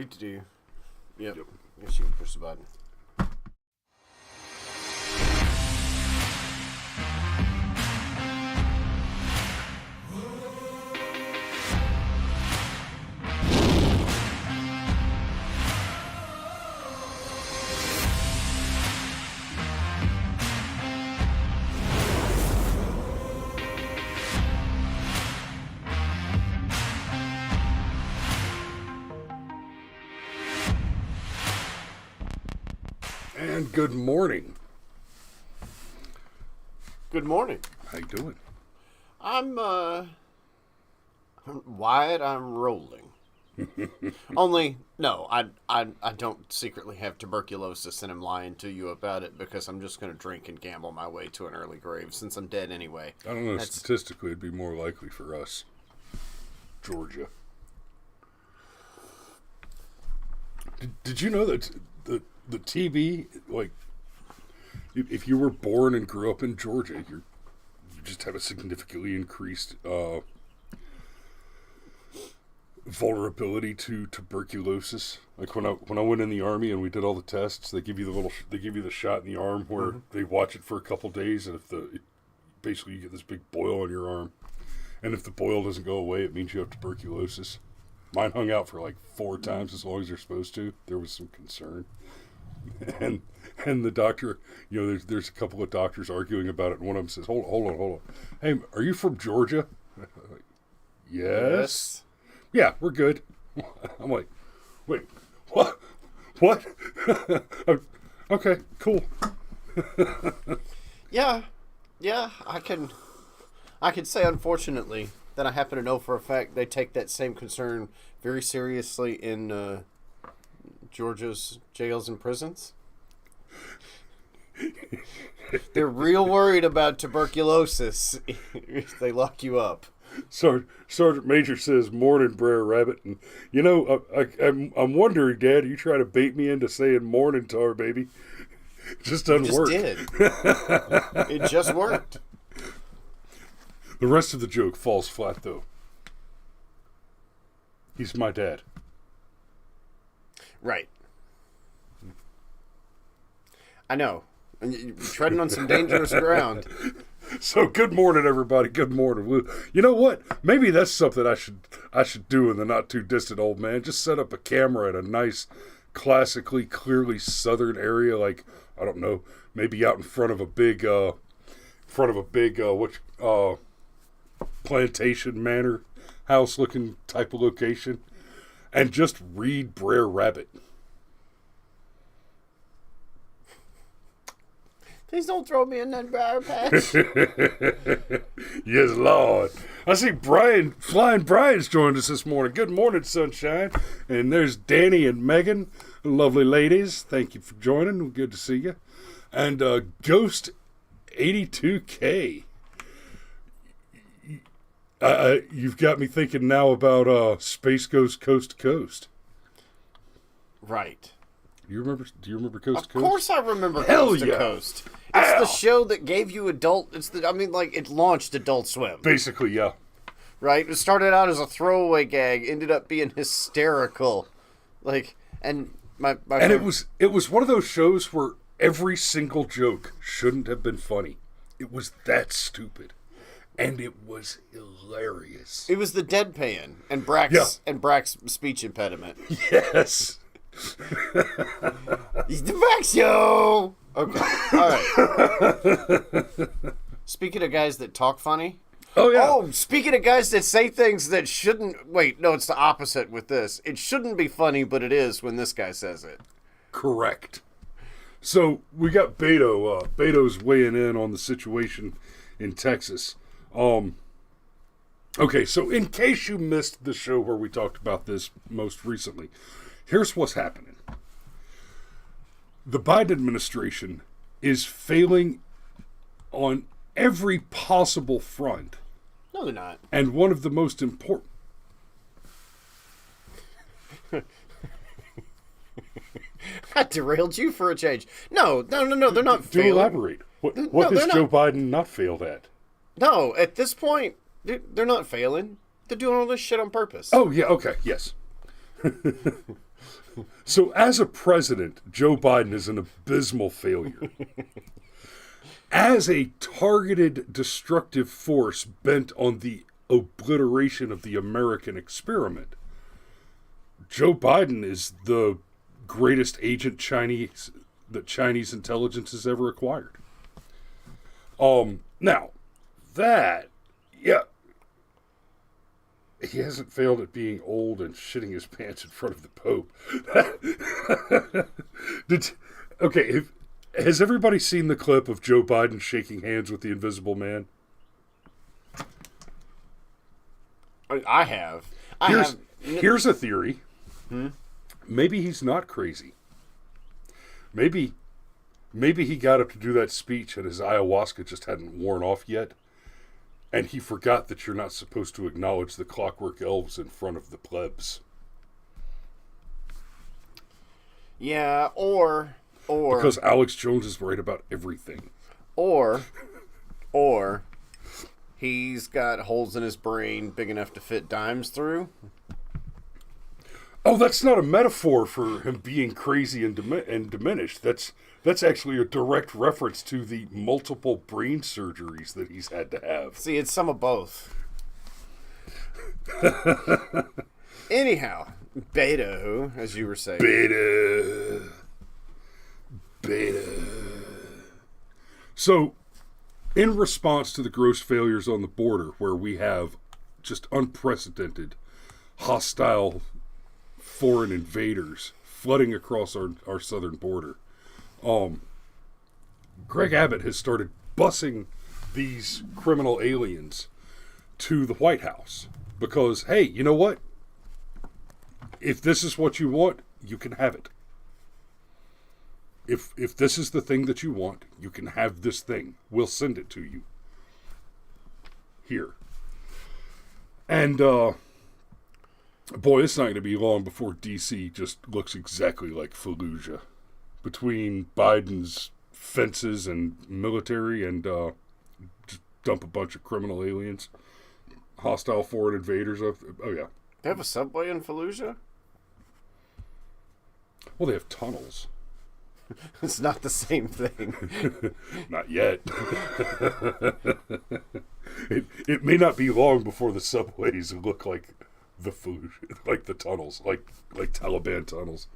Do. Yep. Guess you can push the button. And good morning. Good morning. How you doing? I'm Wyatt, I'm rolling. Only, no, I don't secretly have tuberculosis and I'm lying to you about it because I'm just going to drink and gamble my way to an early grave since I'm dead anyway. I don't know, statistically it'd be more likely for us. Georgia. Did you know that the TB, like, if you were born and grew up in Georgia, you just have a significantly increased vulnerability to tuberculosis. Like when I went in the Army and we did all the tests, they give you the shot in the arm where they watch it for a couple days, and basically you get this big boil on your arm, and if the boil doesn't go away, it means you have tuberculosis. Mine hung out for like 4 times as long as they're supposed to. There was some concern. And the doctor, there's a couple of doctors arguing about it, and one of them says, hold on. Hey, are you from Georgia? Like, yes. Yeah, we're good. I'm like, wait, what? Okay, cool. Yeah, I can say, unfortunately, that I happen to know for a fact they take that same concern very seriously in Georgia's jails and prisons. They're real worried about tuberculosis if they lock you up. Sergeant Major says, "Morning, Brer Rabbit." And I'm wondering, Dad, are you trying to bait me into saying "morning" to our baby? It just doesn't work. Did. It just worked. The rest of the joke falls flat, though. He's my dad. Right. I know. And you're treading on some dangerous ground. So good morning, everybody. Good morning. You know what? Maybe that's something I should do in the not too distant old man. Just set up a camera in a nice, classically, clearly southern area, like, I don't know, maybe out in front of a big plantation manor house looking type of location, and just read Brer Rabbit. Please don't throw me in that briar patch. Yes, Lord. I see Flying Brian's joined us this morning. Good morning, sunshine. And there's Danny and Megan, lovely ladies. Thank you for joining. Good to see you. And Ghost 82K. You've got me thinking now about Space Ghost Coast to Coast. Right. Do you remember Coast to Coast? Of course I remember Hell Coast to yeah. Coast. It's the show that gave you it launched Adult Swim. Basically, yeah. Right? It started out as a throwaway gag, ended up being hysterical. And it was one of those shows where every single joke shouldn't have been funny. It was that stupid. And it was hilarious. It was the deadpan and Brack's speech impediment. Yes. He's the back show. Okay. All right. Speaking of guys that talk funny. Oh, yeah. Oh, speaking of guys that say things that shouldn't. Wait, no, it's the opposite with this. It shouldn't be funny, but it is when this guy says it. Correct. So we got Beto. Beto's weighing in on the situation in Texas. Okay, so in case you missed the show where we talked about this most recently, here's what's happening. The Biden administration is failing on every possible front. No, they're not. And one of the most important... I derailed you for a change. No, they're not failing. Do elaborate. What has Joe Biden not failed at? No, at this point, they're not failing. They're doing all this shit on purpose. Oh, yeah, okay, yes. So as a president, Joe Biden is an abysmal failure. As a targeted destructive force bent on the obliteration of the American experiment, Joe Biden is the greatest agent that Chinese intelligence has ever acquired. Now, yeah, he hasn't failed at being old and shitting his pants in front of the Pope. Has everybody seen the clip of Joe Biden shaking hands with the Invisible Man? I have. Here's a theory. Maybe he's not crazy. Maybe he got up to do that speech and his ayahuasca just hadn't worn off yet. And he forgot that you're not supposed to acknowledge the clockwork elves in front of the plebs. Yeah, or because Alex Jones is right about everything. Or he's got holes in his brain big enough to fit dimes through. Oh, that's not a metaphor for him being crazy and diminished. That's actually a direct reference to the multiple brain surgeries that he's had to have. See, it's some of both. Anyhow, Beto, as you were saying. Beta. So, in response to the gross failures on the border, where we have just unprecedented, hostile foreign invaders flooding across our southern border, Greg Abbott has started busing these criminal aliens to the White House because, hey, you know what? If this is what you want, you can have it. If this is the thing that you want, you can have this thing. We'll send it to you. Here. And, boy, it's not going to be long before D.C. just looks exactly like Fallujah. Between Biden's fences and military and just dump a bunch of criminal aliens. Hostile foreign invaders. Oh, yeah. They have a subway in Fallujah? Well, they have tunnels. It's not the same thing. Not yet. It may not be long before the subways look like the food, like the tunnels, like Taliban tunnels.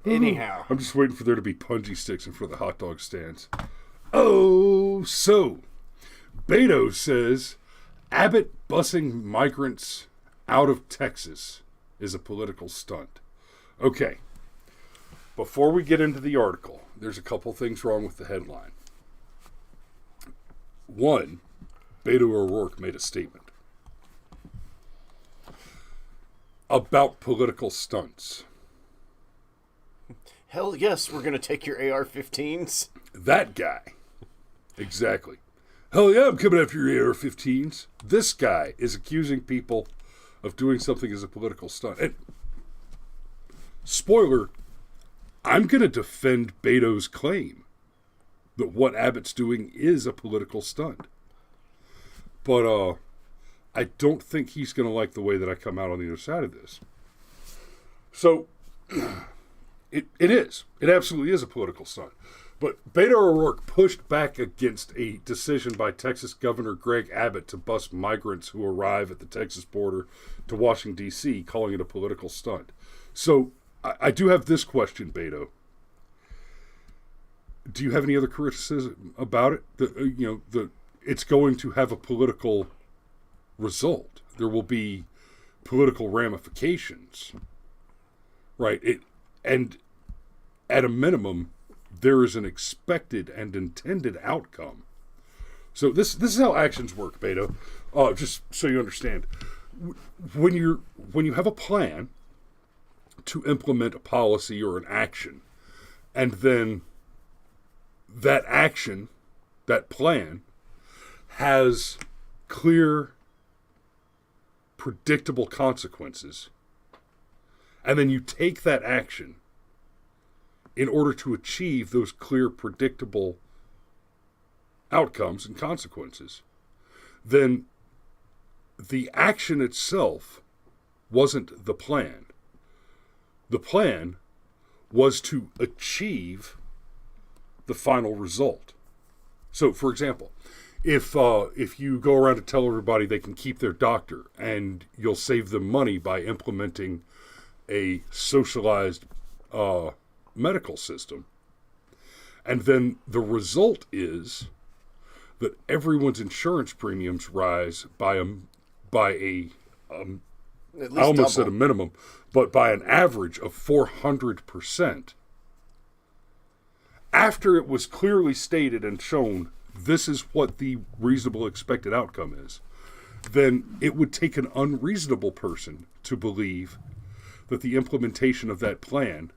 Anyhow. I'm just waiting for there to be punji sticks in front of the hot dog stands. Oh, so Beto says Abbott busing migrants out of Texas is a political stunt. Okay. Before we get into the article, there's a couple things wrong with the headline. One, Beto O'Rourke made a statement about political stunts. Hell yes, we're going to take your AR-15s. That guy. Exactly. Hell yeah, I'm coming after your AR-15s. This guy is accusing people of doing something as a political stunt. And, spoiler, I'm going to defend Beto's claim that what Abbott's doing is a political stunt. But I don't think he's going to like the way that I come out on the other side of this. So, it is. It absolutely is a political stunt. But Beto O'Rourke pushed back against a decision by Texas Governor Greg Abbott to bus migrants who arrive at the Texas border to Washington, D.C., calling it a political stunt. So, I do have this question, Beto. Do you have any other criticism about it? It's going to have a political result. There will be political ramifications, right? And at a minimum, there is an expected and intended outcome. So this is how actions work, Beto. Just so you understand, when you have a plan to implement a policy or an action, and then that action, that plan, has clear, predictable consequences, and then you take that action in order to achieve those clear, predictable outcomes and consequences, then the action itself wasn't the plan. The plan was to achieve the final result. So, for example, if you go around to tell everybody they can keep their doctor and you'll save them money by implementing a socialized medical system, and then the result is that everyone's insurance premiums rise by a I almost said a minimum, but by an average of 400%. After it was clearly stated and shown this is what the reasonable expected outcome is, then it would take an unreasonable person to believe that the implementation of that plan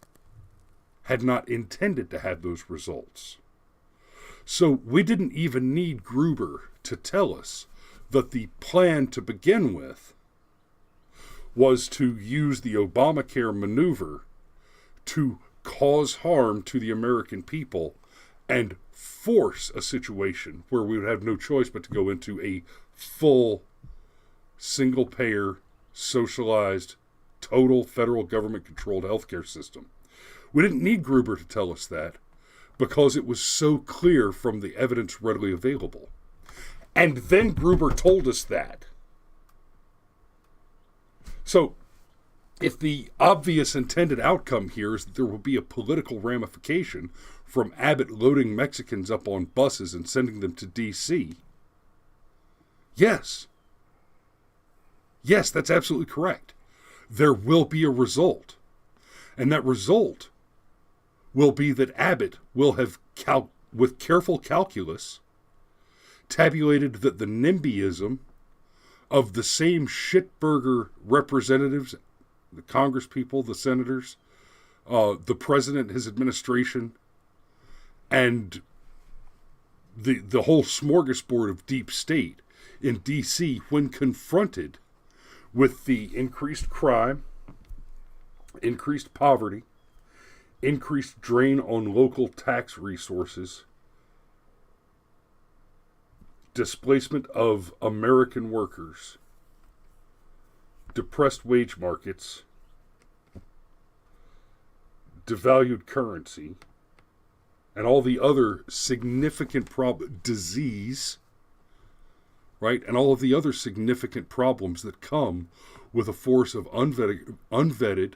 had not intended to have those results. So we didn't even need Gruber to tell us that the plan to begin with was to use the Obamacare maneuver to cause harm to the American people and force a situation where we would have no choice but to go into a full, single-payer, socialized, total federal government-controlled healthcare system. We didn't need Gruber to tell us that because it was so clear from the evidence readily available. And then Gruber told us that. So, if the obvious intended outcome here is that there will be a political ramification from Abbott loading Mexicans up on buses and sending them to D.C., yes. Yes, that's absolutely correct. There will be a result. And that result will be that Abbott will have, with careful calculus, tabulated that the NIMBYism of the same shitburger representatives, the Congress people, the senators, the president, his administration, and the whole smorgasbord of deep state in D.C., when confronted with the increased crime, increased poverty, increased drain on local tax resources, displacement of American workers, depressed wage markets, devalued currency, and all the other significant disease, right? And all of the other significant problems that come with a force of unvetted,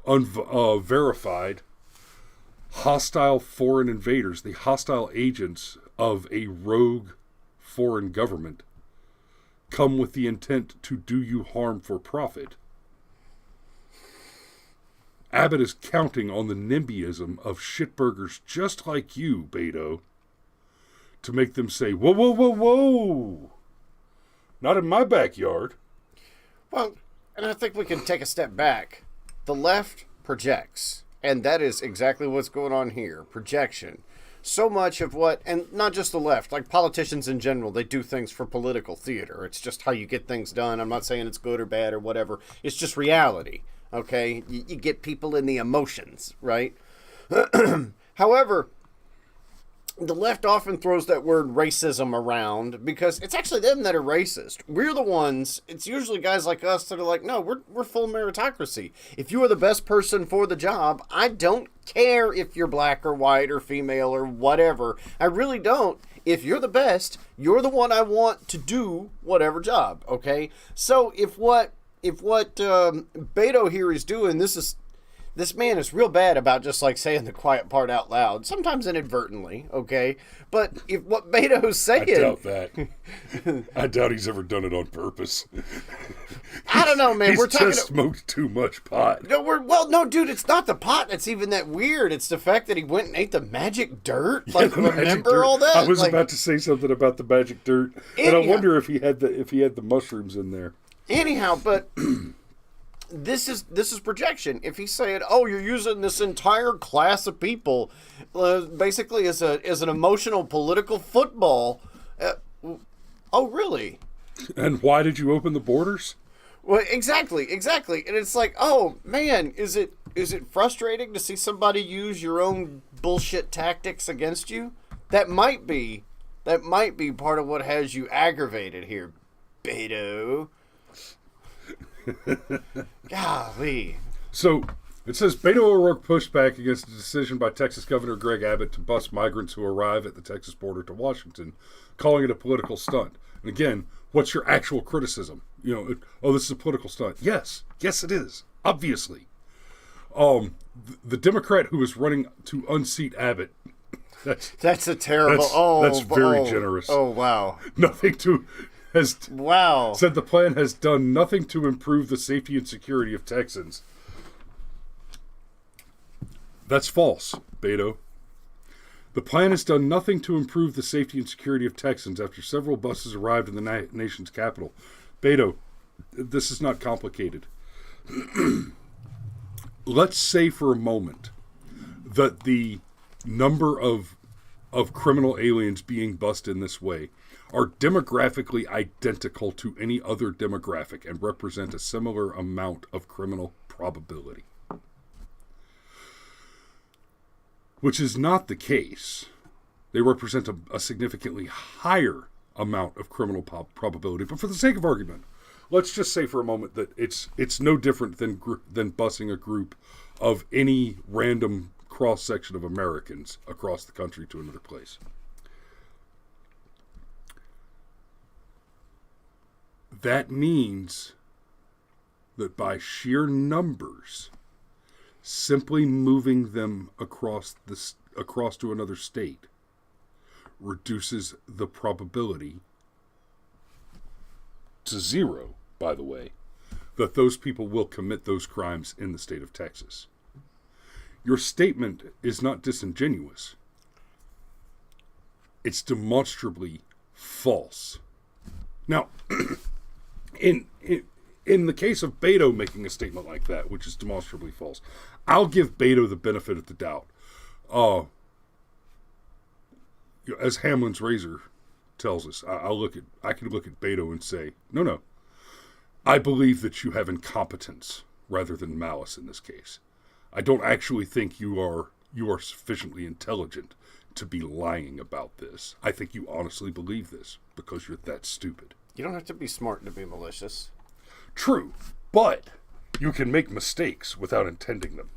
unverified, hostile foreign invaders, the hostile agents of a rogue foreign government, come with the intent to do you harm for profit. Abbott is counting on the NIMBYism of shitburgers just like you, Beto, to make them say, whoa, whoa, whoa, whoa, not in my backyard. Well, and I think we can take a step back. The left projects, and that is exactly what's going on here, projection. So much of what, and not just the left, like politicians in general, they do things for political theater. It's just how you get things done. I'm not saying it's good or bad or whatever. It's just reality, okay? You get people in the emotions, right? However, the left often throws that word racism around because it's actually them that are racist. We're the ones, it's usually guys like us that are like, no, we're full meritocracy. If you are the best person for the job, I don't care if you're black or white or female or whatever. I really don't. If you're the best, you're the one I want to do whatever job, okay? So if what Beto here is doing, this man is real bad about just like saying the quiet part out loud, sometimes inadvertently, okay? But if what Beto's saying... I doubt that. I doubt he's ever done it on purpose. I don't know, man. We're just smoked too much pot. No, dude, it's not the pot that's even that weird. It's the fact that he went and ate the magic dirt. Like, remember all that? I was about to say something about the magic dirt, and I wonder if he had the mushrooms in there. Anyhow, but... This is projection. If he's saying, "Oh, you're using this entire class of people, basically as an emotional political football," oh, really? And why did you open the borders? Well, exactly, and it's like, oh man, is it frustrating to see somebody use your own bullshit tactics against you? That might be That might be part of what has you aggravated here, Beto. Golly. So it says Beto O'Rourke pushed back against the decision by Texas Governor Greg Abbott to bus migrants who arrive at the Texas border to Washington, calling it a political stunt. And again, what's your actual criticism? Oh, this is a political stunt. Yes, it is. Obviously. The Democrat who is running to unseat Abbott. That's a terrible. That's very generous. Oh wow. Wow. Said the plan has done nothing to improve the safety and security of Texans. That's false, Beto. The plan has done nothing to improve the safety and security of Texans after several buses arrived in the nation's capital. Beto, this is not complicated. Let's say for a moment that the number of criminal aliens being bused in this way are demographically identical to any other demographic and represent a similar amount of criminal probability. Which is not the case. They represent a significantly higher amount of criminal probability. But for the sake of argument, let's just say for a moment that it's no different than busing a group of any random cross-section of Americans across the country to another place. That means that by sheer numbers, simply moving them across to another state reduces the probability to zero, by the way, that those people will commit those crimes in the state of Texas. Your statement is not disingenuous. It's demonstrably false. Now, in the case of Beto making a statement like that, which is demonstrably false, I'll give Beto the benefit of the doubt. As Hamlin's razor tells us, I can look at Beto and say, no, I believe that you have incompetence rather than malice in this case. I don't actually think you are sufficiently intelligent to be lying about this. I think you honestly believe this because you're that stupid. You don't have to be smart to be malicious. True, but you can make mistakes without intending them.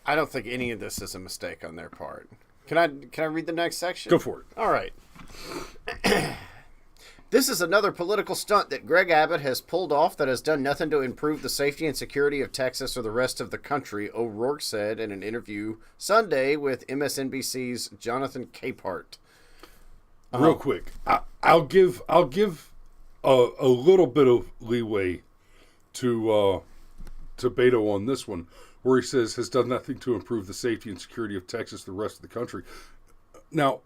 I don't think any of this is a mistake on their part. Can I read the next section? Go for it. All right. This is another political stunt that Greg Abbott has pulled off that has done nothing to improve the safety and security of Texas or the rest of the country, O'Rourke said in an interview Sunday with MSNBC's Jonathan Capehart. Real quick, I'll give a little bit of leeway to Beto on this one, where he says has done nothing to improve the safety and security of Texas, the rest of the country. Now,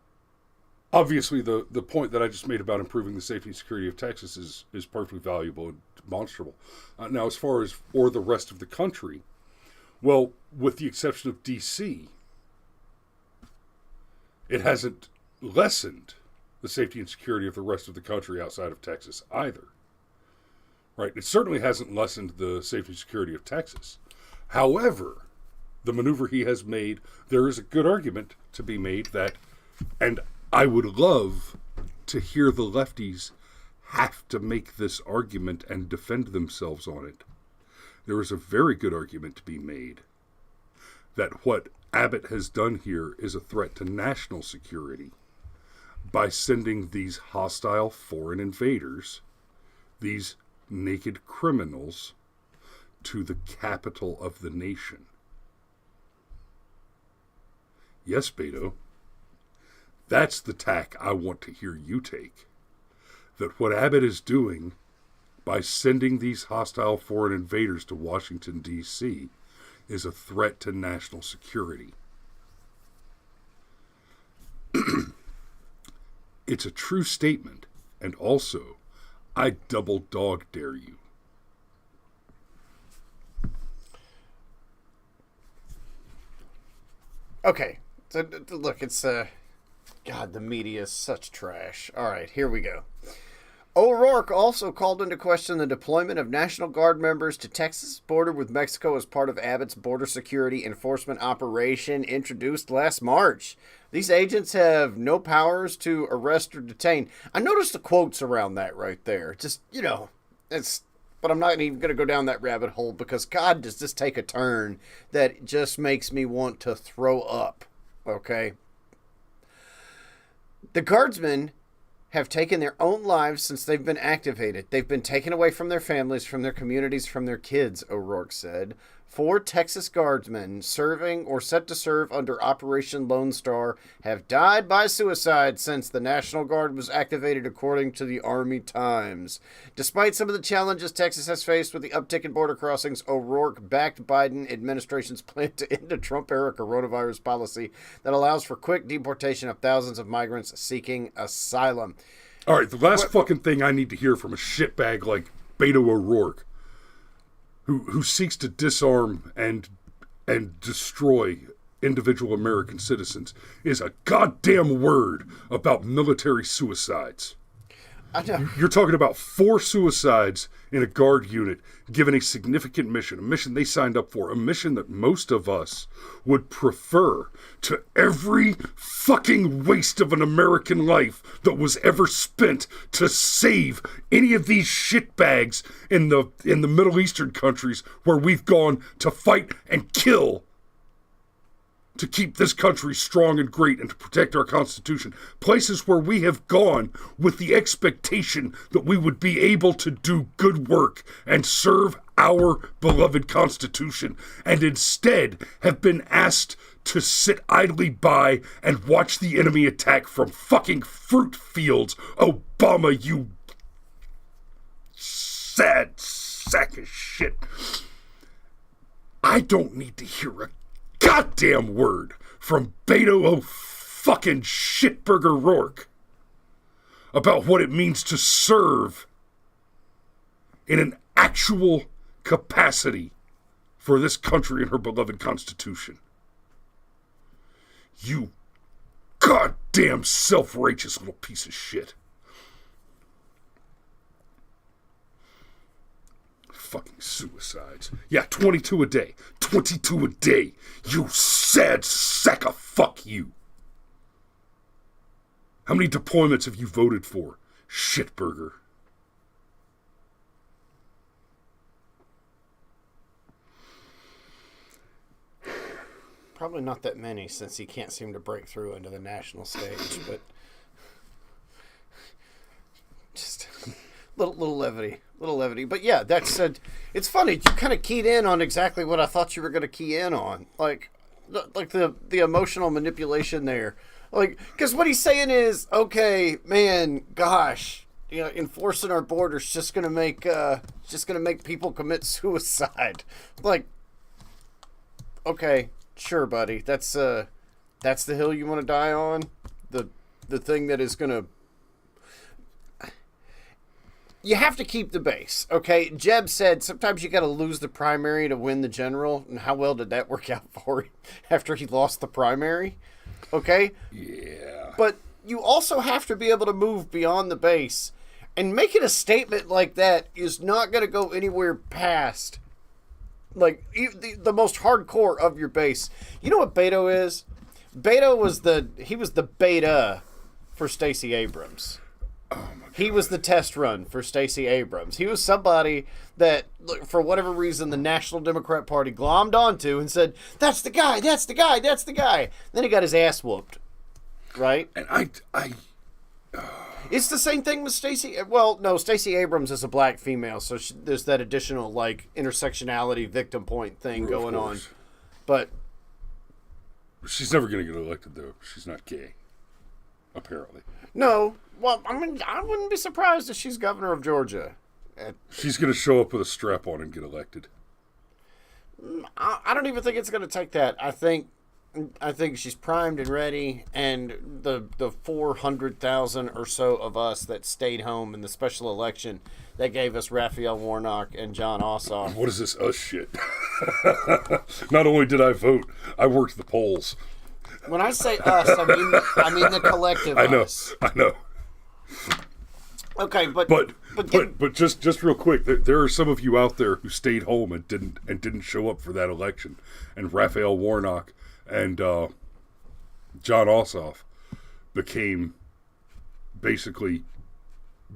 obviously, the point that I just made about improving the safety and security of Texas is perfectly valuable and demonstrable. Now, as far as or the rest of the country, well, with the exception of D.C., it hasn't lessened the safety and security of the rest of the country outside of Texas either. Right? It certainly hasn't lessened the safety and security of Texas. However, the maneuver he has made, there is a good argument to be made that, and I would love to hear the lefties have to make this argument and defend themselves on it. There is a very good argument to be made that what Abbott has done here is a threat to national security by sending these hostile foreign invaders, these naked criminals, to the capital of the nation. Yes, Beto. That's the tack I want to hear you take. That what Abbott is doing by sending these hostile foreign invaders to Washington, D.C. is a threat to national security. It's a true statement, and also, I double dog dare you. Okay, so look, it's God, the media is such trash. All right, here we go. O'Rourke also called into question the deployment of National Guard members to Texas' border with Mexico as part of Abbott's border security enforcement operation introduced last March. These agents have no powers to arrest or detain. I noticed the quotes around that right there. Just, it's... But I'm not even going to go down that rabbit hole because, God, does this take a turn that just makes me want to throw up, okay? The guardsmen have taken their own lives since they've been activated. They've been taken away from their families, from their communities, from their kids, O'Rourke said. 4 Texas guardsmen serving or set to serve under Operation Lone Star have died by suicide since the National Guard was activated, according to the Army Times. Despite some of the challenges Texas has faced with the uptick in border crossings, O'Rourke backed Biden administration's plan to end a Trump-era coronavirus policy that allows for quick deportation of thousands of migrants seeking asylum. All right, the last fucking thing I need to hear from a shitbag like Beto O'Rourke, who seeks to disarm and destroy individual American citizens, is a goddamn word about military suicides. I know. You're talking about 4 suicides in a guard unit given a significant mission, a mission they signed up for, a mission that most of us would prefer to every fucking waste of an American life that was ever spent to save any of these shitbags in the Middle Eastern countries where we've gone to fight and kill to keep this country strong and great and to protect our Constitution. Places where we have gone with the expectation that we would be able to do good work and serve our beloved Constitution, and instead have been asked to sit idly by and watch the enemy attack from fucking fruit fields. Obama, you sad sack of shit. I don't need to hear a goddamn word from Beto fucking shitburger Rourke about what it means to serve in an actual capacity for this country and her beloved Constitution. You goddamn self-righteous little piece of shit. Fucking suicides. Yeah, 22 a day. 22 a day. You sad sack of fuck you. How many deployments have you voted for, shitburger? Probably not that many, since he can't seem to break through into the national stage, but just little levity. But yeah, that's it's funny. You kind of keyed in on exactly what I thought you were going to key in on, like the emotional manipulation there. Like, because what he's saying is, okay, man, gosh, enforcing our borders just gonna make people commit suicide. Like, okay, sure, buddy, that's the hill you want to die on. The thing that is gonna. You have to keep the base, okay? Jeb said sometimes you got to lose the primary to win the general. And how well did that work out for him after he lost the primary? Okay? Yeah. But you also have to be able to move beyond the base. And making a statement like that is not going to go anywhere past, like, the most hardcore of your base. You know what Beto is? Beto was the beta for Stacey Abrams. He was the test run for Stacey Abrams. He was somebody that, for whatever reason, the National Democrat Party glommed onto and said, that's the guy, that's the guy, that's the guy. Then he got his ass whooped. Right? And It's the same thing with Stacey. Well, no, Stacey Abrams is a black female, so there's that additional, like, intersectionality victim point thing going on. But she's never going to get elected, though. She's not gay, apparently. No. Well, I mean, I wouldn't be surprised if she's governor of Georgia. She's going to show up with a strap on and get elected. I don't even think it's going to take that. I think she's primed and ready, and the 400,000 or so of us that stayed home in the special election that gave us Raphael Warnock and John Ossoff. What is this us shit? Not only did I vote, I worked the polls. When I say us, I mean the collective I know, us. I know. Okay, But just real quick, there are some of you out there who stayed home and didn't show up for that election, and Raphael Warnock and John Ossoff became basically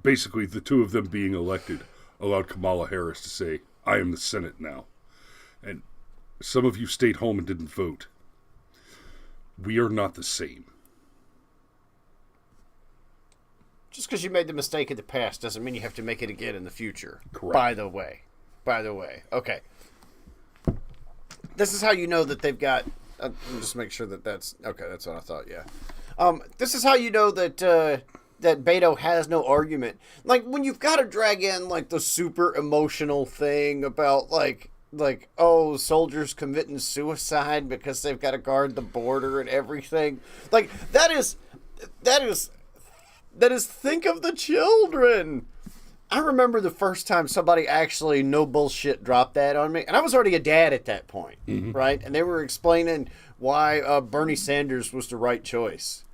the two of them being elected allowed Kamala Harris to say, "I am the Senate now," and some of you stayed home and didn't vote. We are not the same. just because you made the mistake in the past doesn't mean you have to make it again in the future. Correct. By the way. Okay. This is how you know that they've got... just make sure that's... Okay, that's what I thought, yeah. This is how you know that that Beto has no argument. Like, when you've got to drag in, like, the super emotional thing about, like, oh, soldiers committing suicide because they've got to guard the border and everything. Like, that is think of the children. I remember the first time somebody actually no bullshit dropped that on me, and I was already a dad at that point, right? And they were explaining why Bernie Sanders was the right choice,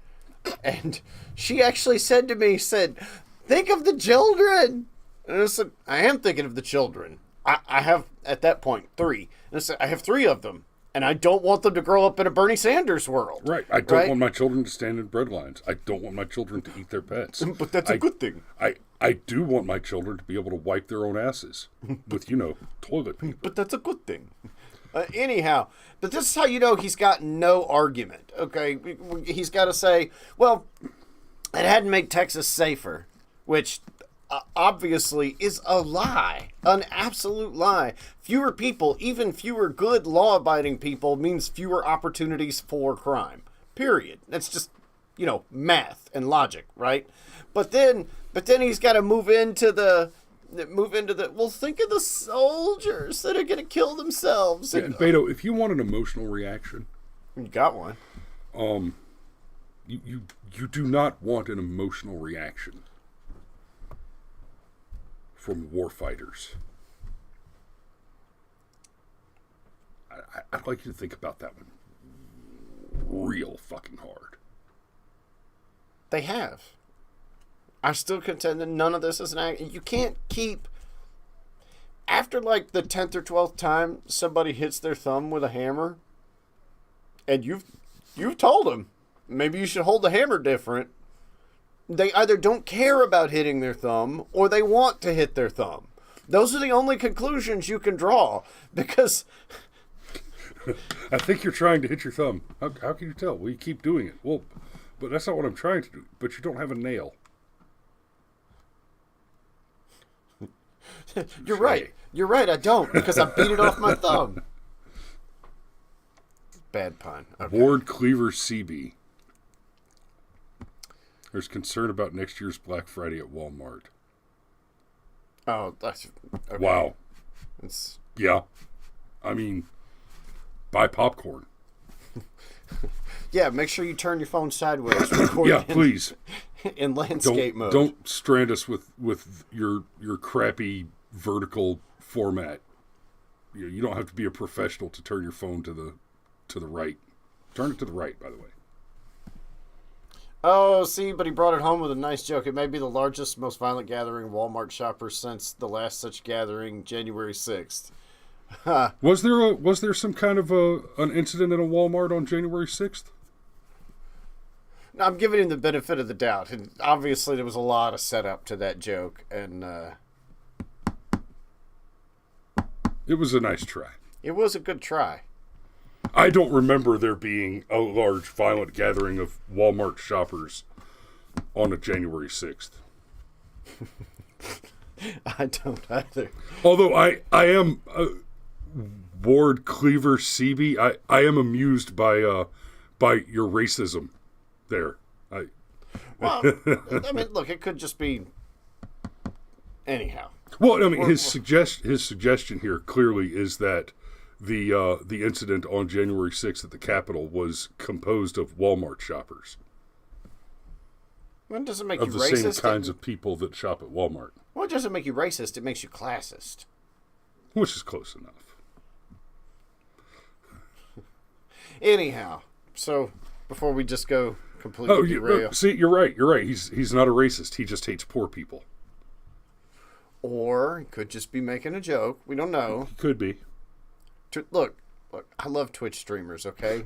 and she actually said to me, "Think of the children." And I said, "I am thinking of the children. I have at that point 3, and I said I have 3 of them." And I don't want them to grow up in a Bernie Sanders world. Right. I don't want my children to stand in bread lines. I don't want my children to eat their pets. But that's a good thing. I do want my children to be able to wipe their own asses with, toilet paper. But that's a good thing. Anyhow, but this is how you know he's got no argument, okay? He's got to say, well, it hadn't made Texas safer, which... obviously is a lie, an absolute lie. Fewer people, even fewer good law-abiding people, means fewer opportunities for crime. Period. That's just, math and logic, right? But then he's got to move into the. Well, think of the soldiers that are going to kill themselves. Yeah, and Beto, if you want an emotional reaction, you got one. You do not want an emotional reaction from warfighters. I'd like you to think about that one real fucking hard. They have. I still contend that none of this is an act. You can't keep... After, like, the 10th or 12th time somebody hits their thumb with a hammer, and you've told them, maybe you should hold the hammer different, they either don't care about hitting their thumb or they want to hit their thumb. Those are the only conclusions you can draw because... I think you're trying to hit your thumb. How can you tell? Well, you keep doing it. Well, but that's not what I'm trying to do. But you don't have a nail. You're right. You're right, I don't because I beat it off my thumb. Bad pun. Okay. Ward Cleaver CB. There's concern about next year's Black Friday at Walmart. Oh, that's... Okay. Wow. Yeah. I mean, buy popcorn. Yeah, make sure you turn your phone sideways. Yeah, please. In landscape mode. Don't strand us with your crappy vertical format. You don't have to be a professional to turn your phone to the right. Turn it to the right, by the way. Oh, see, but he brought it home with a nice joke. It may be the largest, most violent gathering of Walmart shoppers since the last such gathering, January 6th. Was there some kind of an incident in a Walmart on January 6th? No, I'm giving him the benefit of the doubt. And obviously, there was a lot of setup to that joke. And it was a nice try. It was a good try. I don't remember there being a large, violent gathering of Walmart shoppers on a January 6th. I don't either. Although I am Ward Cleaver CB, I am amused by your racism there. Well, I mean, look, it could just be anyhow. Well, I mean, his suggestion here clearly is that the incident on January 6th at the Capitol was composed of Walmart shoppers. Well, it doesn't make you racist. Of the same kinds of people that shop at Walmart. Well, it doesn't make you racist. It makes you classist. Which is close enough. Anyhow, so before we just go completely derail. See, you're right. He's not a racist. He just hates poor people. Or he could just be making a joke. We don't know. Could be. Look, I love Twitch streamers. Okay,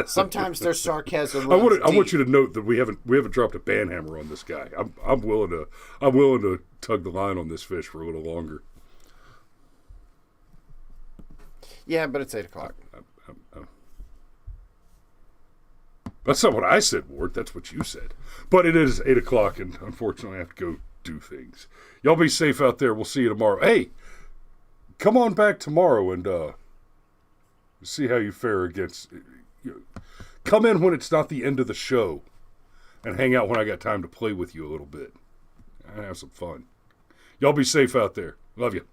sometimes their sarcasm. I want you to note that we haven't dropped a banhammer on this guy. I'm willing to tug the line on this fish for a little longer. Yeah, but it's 8:00. That's not what I said, Ward. That's what you said. But it is 8:00, and unfortunately, I have to go do things. Y'all be safe out there. We'll see you tomorrow. Hey, come on back tomorrow and see how you fare against. Come in when it's not the end of the show, and hang out when I got time to play with you a little bit and have some fun. Y'all be safe out there. Love you.